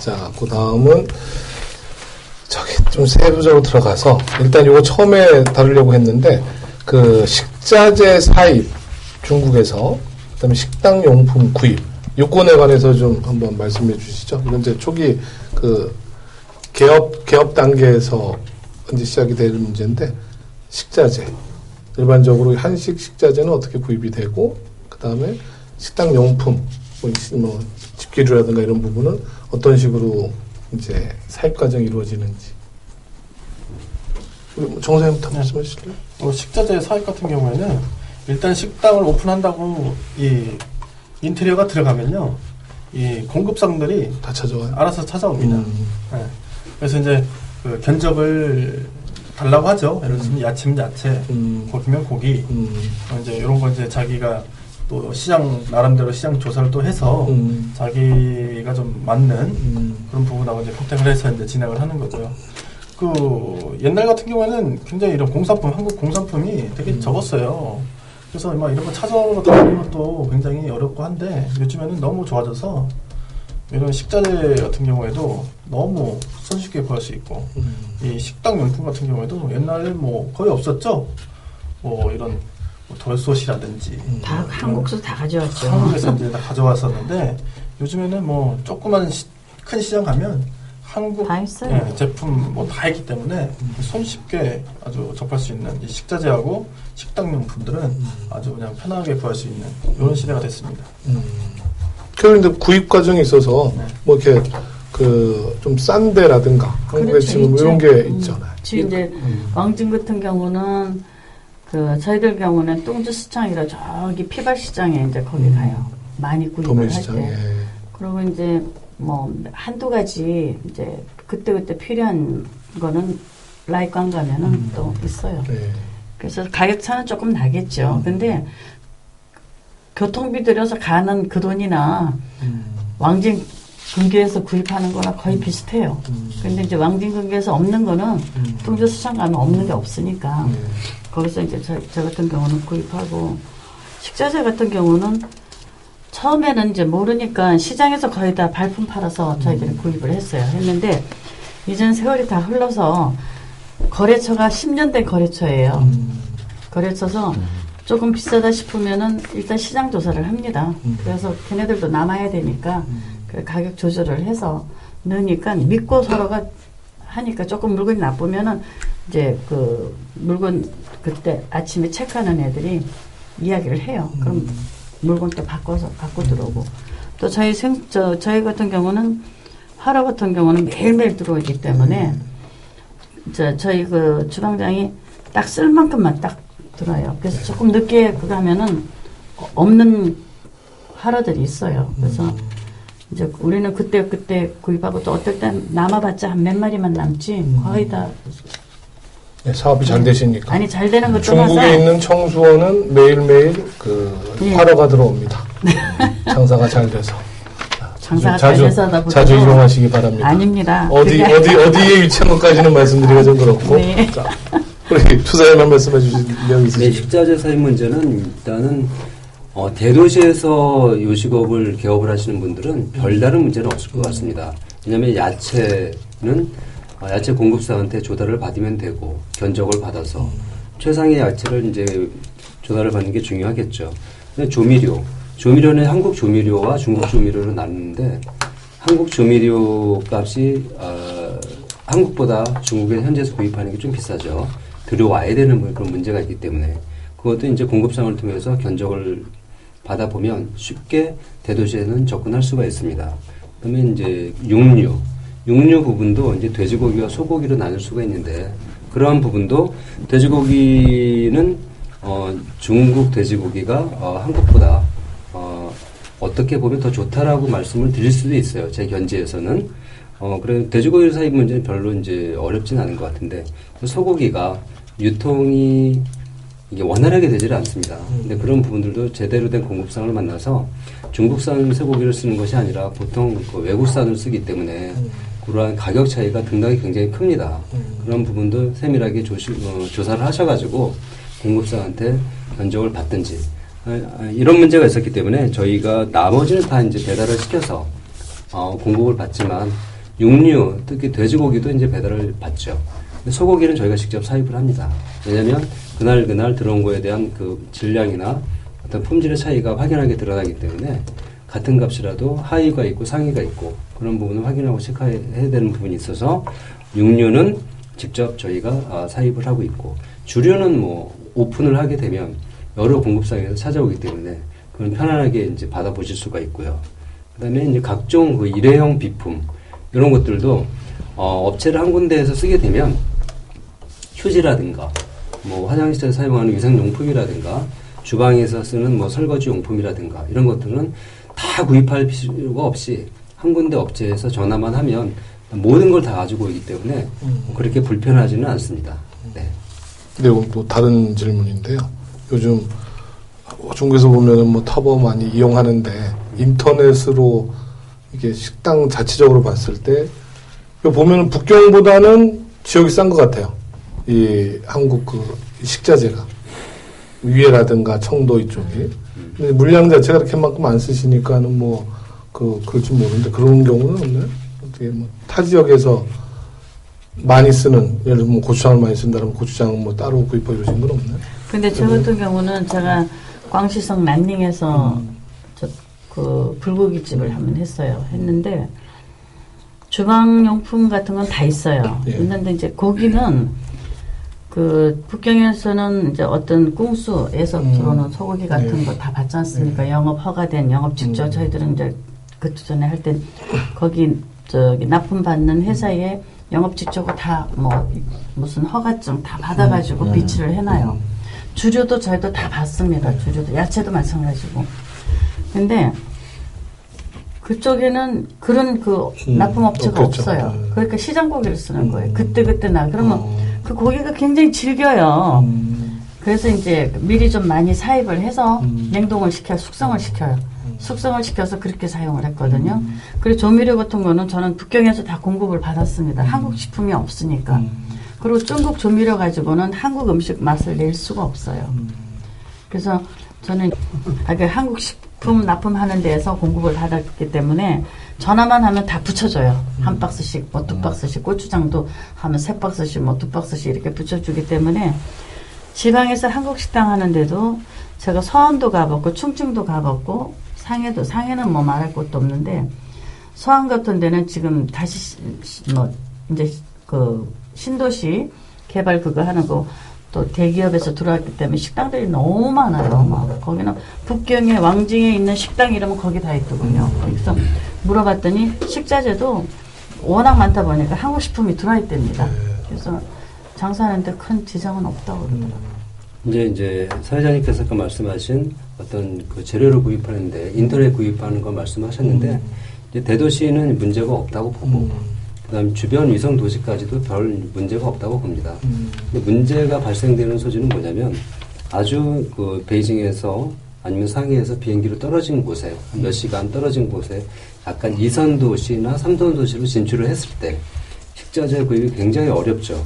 자, 그 다음은 저기 좀 세부적으로 들어가서 일단 이거 처음에 다루려고 했는데 그 식자재 사입 중국에서 그다음에 식당 용품 구입 요건에 관해서 좀 한번 말씀해 주시죠. 이건 이제 초기 그 개업 단계에서 이제 시작이 되는 문제인데 식자재 일반적으로 한식 식자재는 어떻게 구입이 되고 그 다음에 식당 용품 뭐 집기류라든가 이런 부분은 어떤 식으로 이제 사입 과정이 이루어지는지. 정 선생님부터 말씀하실래요? 식자재 사입 같은 경우에는 일단 식당을 오픈한다고 이 인테리어가 들어가면요, 이 공급상들이 다 찾아와요. 알아서 찾아옵니다. 네. 그래서 이제 그 견적을 달라고 하죠. 예를 들면 야채면 야채, 고기면 고기, 이제 이런 거 이제 자기가 또 시장 나름대로 시장 조사를 또 해서 자기가 좀 맞는 그런 부분하고 이제 컨택을 해서 이제 진행을 하는 거고요. 그 옛날 같은 경우에는 굉장히 이런 공산품, 한국 공산품이 되게 적었어요. 그래서 막 이런 거 찾아다니는 것도 굉장히 어렵고 한데 요즘에는 너무 좋아져서 이런 식자재 같은 경우에도 너무 손쉽게 구할 수 있고 이 식당 용품 같은 경우에도 옛날에 뭐 거의 없었죠. 뭐 이런 돌솥이라든지 다 한국에서 다 가져왔죠. 한국에서 이제 다 가져왔었는데 요즘에는 뭐 조그만 큰 시장 가면 한국 다 있어요. 제품 뭐 다 있기 때문에 손쉽게 아주 접할 수 있는 이 식자재하고 식당 용품들은 아주 그냥 편하게 구할 수 있는 이런 시대가 됐습니다. 그런데 구입 과정이 있어서 뭐 이렇게 그 좀 싼 데라든가 한국에 그렇죠, 지금 이런 게 있잖아요. 지금 이제 왕진 같은 경우는 그 저희들 경우는 뚱주시장이라 저기 피발시장에 이제 거기 가요. 많이 구입을 할 때. 그리고 이제 뭐 한두 가지 이제 그때그때 필요한 거는 라이관 가면은 또 있어요. 그래서 가격 차는 조금 나겠죠. 근데 교통비 들여서 가는 그 돈이나 왕진 근교에서 구입하는 거나 거의 비슷해요. 근데 이제 왕진 근교에서 없는 거는 뚱주시장 가면 없는 게 없으니까 거기서 이제 저 같은 경우는 구입하고 식자재 같은 경우는 처음에는 이제 모르니까 시장에서 거의 다 발품 팔아서 저희들이 구입을 했는데 이제는 세월이 다 흘러서 거래처가 10년 된 거래처예요. 거래처서 조금 비싸다 싶으면은 일단 시장 조사를 합니다. 그래서 걔네들도 남아야 되니까 그 가격 조절을 해서 넣으니까 믿고 서로가 하니까 조금 물건이 나쁘면은 이제 그 물건 그때 아침에 체크하는 애들이 이야기를 해요. 그럼 물건 또 바꿔 들어오고 또 저희 같은 경우는 화로 같은 경우는 매일매일 들어오기 때문에 저희 그 주방장이 딱 쓸 만큼만 딱 들어요. 그래서 조금 늦게 그거 하면은 없는 화로들이 있어요. 그래서 이제 우리는 그때 구입하고 또 어떨 땐 남아봤자 한 몇 마리만 남지 거의 다 사업이 잘 되시니까. 아니 잘 되는 것도 중국에 있는 청수원은 매일매일 그 화로가 들어옵니다. 장사가 잘 돼서. 장사가 잘 돼서 자주 이용하시기 바랍니다. 아닙니다. 어디에 위치한 것까지는 말씀드리기가 좀 그렇고. 네. 자, 우리 투자에만 말씀해 주실 내용이 있으시죠? 네, 식자재 사입 문제는 일단은 대도시에서 요식업을 개업을 하시는 분들은 별다른 문제는 없을 것 같습니다. 왜냐하면 야채는 야채 공급사한테 조달을 받으면 되고 견적을 받아서 최상의 야채를 이제 조달을 받는 게 중요하겠죠. 근데 조미료는 한국 조미료와 중국 조미료로 나누는데 한국 조미료 값이 한국보다 중국에 현지에서 구입하는 게 좀 비싸죠. 들어와야 되는 그런 문제가 있기 때문에 그것도 이제 공급상을 통해서 견적을 받아보면 쉽게 대도시에는 접근할 수가 있습니다. 그다음에 이제 육류 부분도 이제 돼지고기와 소고기로 나눌 수가 있는데 그러한 부분도 돼지고기는 중국 돼지고기가 한국보다 어떻게 보면 더 좋다라고 말씀을 드릴 수도 있어요. 제 견지에서는 그래 돼지고기 사입 문제는 별로 이제 어렵진 않은 것 같은데 소고기가 유통이 이게 원활하게 되지를 않습니다. 근데 그런 부분들도 제대로 된 공급상을 만나서 중국산 쇠고기를 쓰는 것이 아니라 보통 그 외국산을 쓰기 때문에 그러한 가격 차이가 등락이 굉장히 큽니다. 그런 부분도 세밀하게 조사를 하셔가지고 공급상한테 견적을 받든지 이런 문제가 있었기 때문에 저희가 나머지는 다 이제 배달을 시켜서 공급을 받지만 육류, 특히 돼지고기도 이제 배달을 받죠. 근데 소고기는 저희가 직접 사입을 합니다. 왜냐하면 그날 들어온 거에 대한 그 질량이나 어떤 품질의 차이가 확연하게 드러나기 때문에 같은 값이라도 하위가 있고 상위가 있고 그런 부분을 확인하고 체크해야 되는 부분이 있어서 육류는 직접 저희가 사입을 하고 있고 주류는 뭐 오픈을 하게 되면 여러 공급상에서 찾아오기 때문에 그건 편안하게 이제 받아보실 수가 있고요. 그다음에 이제 각종 그 일회용 비품 이런 것들도 업체를 한 군데에서 쓰게 되면 휴지라든가 뭐 화장실에서 사용하는 위생용품이라든가 주방에서 쓰는 뭐 설거지 용품이라든가 이런 것들은 다 구입할 필요가 없이 한 군데 업체에서 전화만 하면 모든 걸 다 가지고 오기 때문에 그렇게 불편하지는 않습니다. 네. 네, 또 다른 질문인데요. 요즘 중국에서 보면은 뭐 타버 많이 이용하는데 인터넷으로 이게 식당 자체적으로 봤을 때 보면은 북경보다는 지역이 싼 것 같아요. 이 한국 그 식자재가 위에라든가 청도 이쪽이. 근데 물량 자체가 그렇게만큼 안 쓰시니까는 뭐 그럴지 모르는데 그런 경우는 없나요? 어떻게 뭐 타 지역에서 많이 쓰는 예를 들면 뭐 고추장을 많이 쓴다면 고추장 뭐 따로 구입하고 이러신 건 없나요? 근데 저 같은 경우는 제가 광시성 난닝에서 그 불고기집을 한번 했는데 주방용품 같은 건 다 있어요. 예. 있는데 이제 고기는 그 북경에서는 이제 어떤 꿍수에서 들어오는 소고기 같은 거 다 받지 않습니까? 영업 허가된 영업 직접 저희들은 이제 그 전에 할 때 거기 저기 납품 받는 회사에 영업 직접으로 다 뭐 무슨 허가증 다 받아가지고 비치를 해놔요. 주류도 저희도 다 받습니다. 주류도 야채도 마찬가지고. 근데 그쪽에는 그런 그 납품업체가 없겠죠. 없어요. 그러니까 시장 고기를 쓰는 거예요. 그때 나 그러면 그 고기가 굉장히 질겨요. 그래서 이제 미리 좀 많이 사입을 해서 냉동을 숙성을 시켜요. 숙성을 시켜서 그렇게 사용을 했거든요. 그리고 조미료 같은 거는 저는 북경에서 다 공급을 받았습니다. 한국 식품이 없으니까. 그리고 중국 조미료 가지고는 한국 음식 맛을 낼 수가 없어요. 그래서 저는 한국 식품 납품하는 데에서 공급을 받았기 때문에 전화만 하면 다 붙여줘요. 한 박스씩, 뭐 두 박스씩, 고추장도 하면 세 박스씩, 뭐 두 박스씩 이렇게 붙여주기 때문에 지방에서 한국 식당 하는데도 제가 서안도 가봤고 충청도 가봤고 상해는 뭐 말할 것도 없는데 서안 같은 데는 지금 다시 뭐 이제 그 신도시 개발 그거 하는 거 또 대기업에서 들어왔기 때문에 식당들이 너무 많아요. 막 거기는 북경에 왕징에 있는 식당 이러면 거기 다 있더군요. 그래서 물어봤더니 식자재도 워낙 많다 보니까 한국 식품이 들어와 있답니다. 그래서 장사하는데 큰 지장은 없다고 그러더라고요. 이제 사회자님께서 아까 말씀하신 어떤 그 재료를 구입하는데 인터넷 구입하는 거 말씀하셨는데 이제 대도시는 문제가 없다고 보고 그다음 주변 위성 도시까지도 별 문제가 없다고 봅니다. 근데 문제가 발생되는 소지는 뭐냐면 아주 그 베이징에서 아니면 상해에서 비행기로 떨어진 곳에 몇 시간 떨어진 곳에 약간 2선 도시나 3선 도시로 진출을 했을 때 식자재 구입이 굉장히 어렵죠.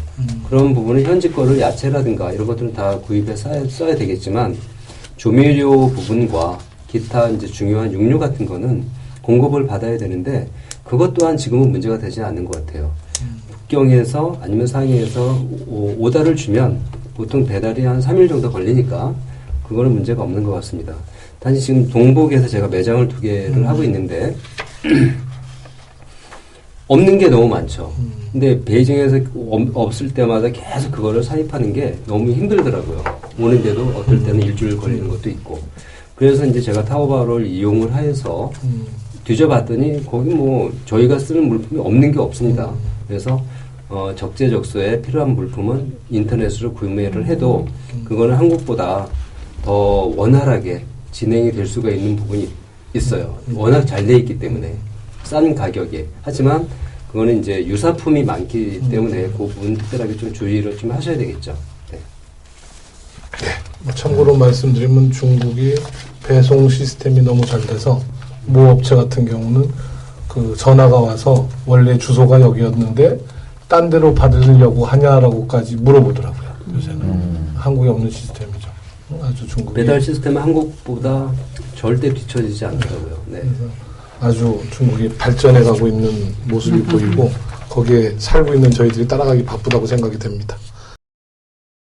그런 부분은 현지 거를 야채라든가 이런 것들은 다 구입해 써야 되겠지만 조미료 부분과 기타 이제 중요한 육류 같은 거는 공급을 받아야 되는데 그것 또한 지금은 문제가 되지 않는 것 같아요. 북경에서 아니면 상해에서 오다를 주면 보통 배달이 한 3일 정도 걸리니까 그거는 문제가 없는 것 같습니다. 단지 지금 동북에서 제가 매장을 2개를 하고 있는데 없는 게 너무 많죠. 근데 베이징에서 없을 때마다 계속 그거를 사입하는 게 너무 힘들더라고요. 오는데도 어떨 때는 일주일 걸리는 것도 있고. 그래서 이제 제가 타오바오를 이용을 해서 뒤져봤더니 거기 뭐 저희가 쓰는 물품이 없는 게 없습니다. 그래서 적재적소에 필요한 물품은 인터넷으로 구매를 해도 그거는 한국보다 더 원활하게 진행이 될 수가 있는 부분이 있어요. 워낙 잘 돼 있기 때문에 싼 가격에. 하지만 그거는 이제 유사품이 많기 때문에 그 부분 특별하게 좀 주의를 좀 하셔야 되겠죠. 네. 네. 참고로 말씀드리면 중국이 배송 시스템이 너무 잘 돼서 모 업체 같은 경우는 그 전화가 와서 원래 주소가 여기였는데 딴 데로 받으려고 하냐라고까지 물어보더라고요. 요새는 한국에 없는 시스템이죠. 아주 중국 배달 시스템은 한국보다 절대 뒤처지지 않더라고요. 네. 아주 중국이 발전해가고 있는 모습이 보이고 거기에 살고 있는 저희들이 따라가기 바쁘다고 생각이 됩니다.